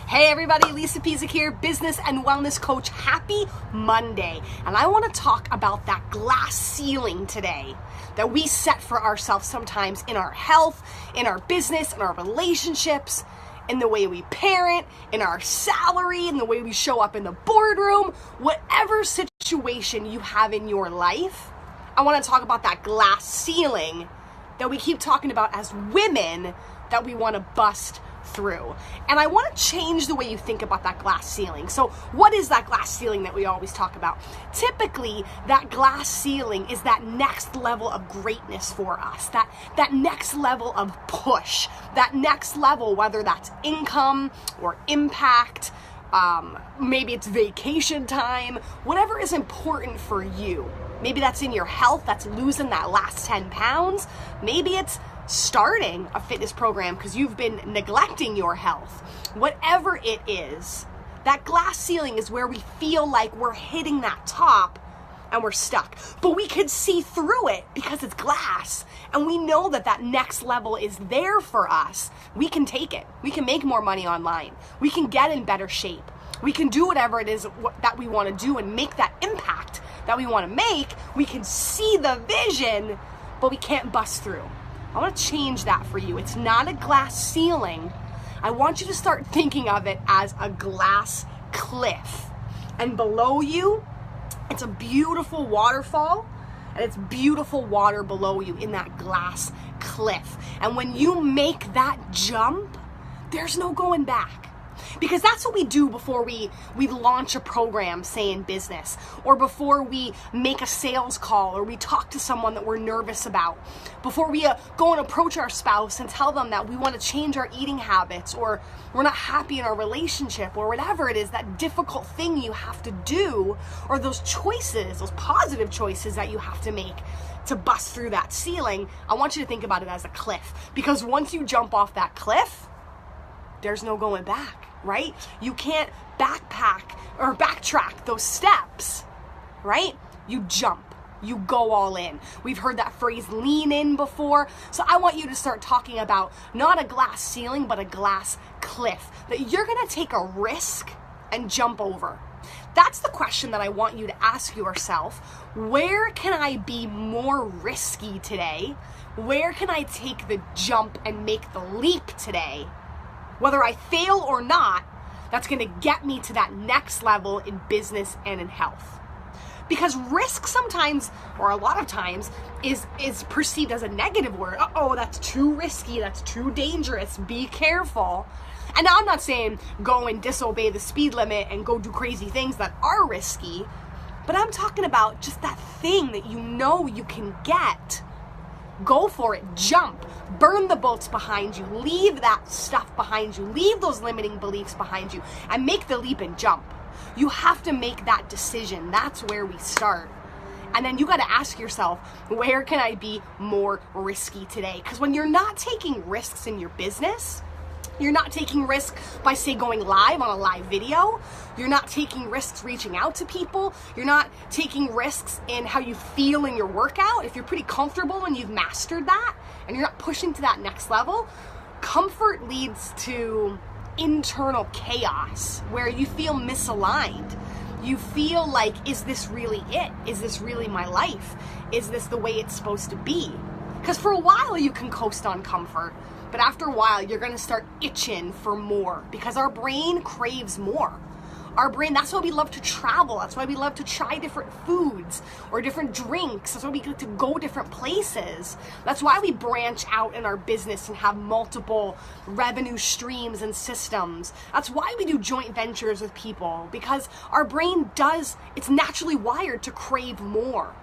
Hey everybody, Lisa Pezik here, business and wellness coach. Happy Monday. And I want to talk about that glass ceiling today that we set for ourselves sometimes in our health, in our business, in our relationships, in the way we parent, in our salary, in the way we show up in the boardroom, whatever situation you have in your life. I want to talk about that glass ceiling that we keep talking about as women that we want to bust through. And I want to change the way you think about that glass ceiling. So what is that glass ceiling that we always talk about? Typically, that glass ceiling is that next level of greatness for us, that next level of push, that next level, whether that's income or impact, maybe it's vacation time, whatever is important for you. Maybe that's in your health, that's losing that last 10 pounds. Maybe it's starting a fitness program because you've been neglecting your health. Whatever it is, that glass ceiling is where we feel like we're hitting that top and we're stuck. But we can see through it because it's glass, and we know that that next level is there for us. We can take it. We can make more money online. We can get in better shape. We can do whatever it is that we want to do and make that impact that we want to make. We can see the vision, but we can't bust through. I want to change that for you. It's not a glass ceiling. I want you to start thinking of it as a glass cliff. And below you, it's a beautiful waterfall, and it's beautiful water below you in that glass cliff. And when you make that jump, there's no going back. Because that's what we do before we launch a program, say in business, or before we make a sales call, or we talk to someone that we're nervous about, before we go and approach our spouse and tell them that we want to change our eating habits, or we're not happy in our relationship, or whatever it is, that difficult thing you have to do, or those choices, those positive choices that you have to make to bust through that ceiling. I want you to think about it as a cliff, because once you jump off that cliff, there's no going back, right? You can't backtrack those steps, right? You jump, you go all in. We've heard that phrase lean in before. So I want you to start talking about not a glass ceiling, but a glass cliff that you're going to take a risk and jump over. That's the question that I want you to ask yourself. Where can I be more risky today? Where can I take the jump and make the leap today? Whether I fail or not, that's going to get me to that next level in business and in health. Because risk sometimes, or a lot of times, is perceived as a negative word. Uh-oh, that's too risky, that's too dangerous, be careful. And now I'm not saying go and disobey the speed limit and go do crazy things that are risky, but I'm talking about just that thing that you know you can get. Go for it, jump, burn the boats behind you, leave that stuff behind you, leave those limiting beliefs behind you, and make the leap and jump. You have to make that decision. That's where we start. And then you got to ask yourself, where can I be more risky today? Because when you're not taking risks in your business, you're not taking risks by, say, going live on a live video. You're not taking risks reaching out to people. You're not taking risks in how you feel in your workout. If you're pretty comfortable and you've mastered that and you're not pushing to that next level, comfort leads to internal chaos where you feel misaligned. You feel like, is this really it? Is this really my life? Is this the way it's supposed to be? Because for a while you can coast on comfort. But after a while, you're going to start itching for more because our brain craves more. Our brain, that's why we love to travel. That's why we love to try different foods or different drinks. That's why we get to go different places. That's why we branch out in our business and have multiple revenue streams and systems. That's why we do joint ventures with people, because our brain it's naturally wired to crave more.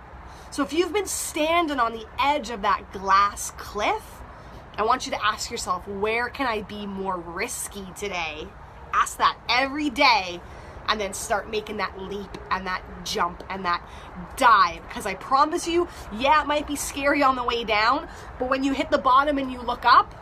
So if you've been standing on the edge of that glass cliff, I want you to ask yourself, where can I be more risky today? Ask that every day, and then start making that leap and that jump and that dive. Because I promise you, yeah, it might be scary on the way down, but when you hit the bottom and you look up,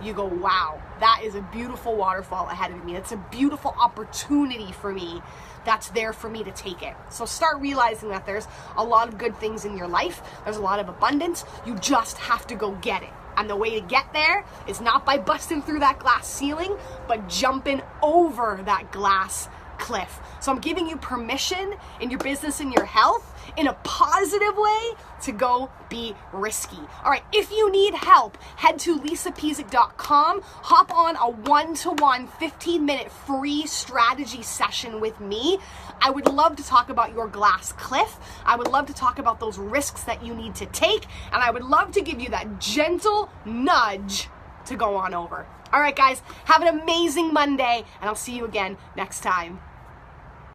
you go, wow, that is a beautiful waterfall ahead of me. It's a beautiful opportunity for me that's there for me to take it. So start realizing that there's a lot of good things in your life. There's a lot of abundance. You just have to go get it. And the way to get there is not by busting through that glass ceiling, but jumping over that glass cliff. So I'm giving you permission in your business and your health in a positive way to go be risky. All right, if you need help, head to lisapezik.com, hop on a one-to-one 15-minute free strategy session with me. I would love to talk about your glass cliff. I would love to talk about those risks that you need to take, and I would love to give you that gentle nudge to go on over. All right, guys, have an amazing Monday, and I'll see you again next time.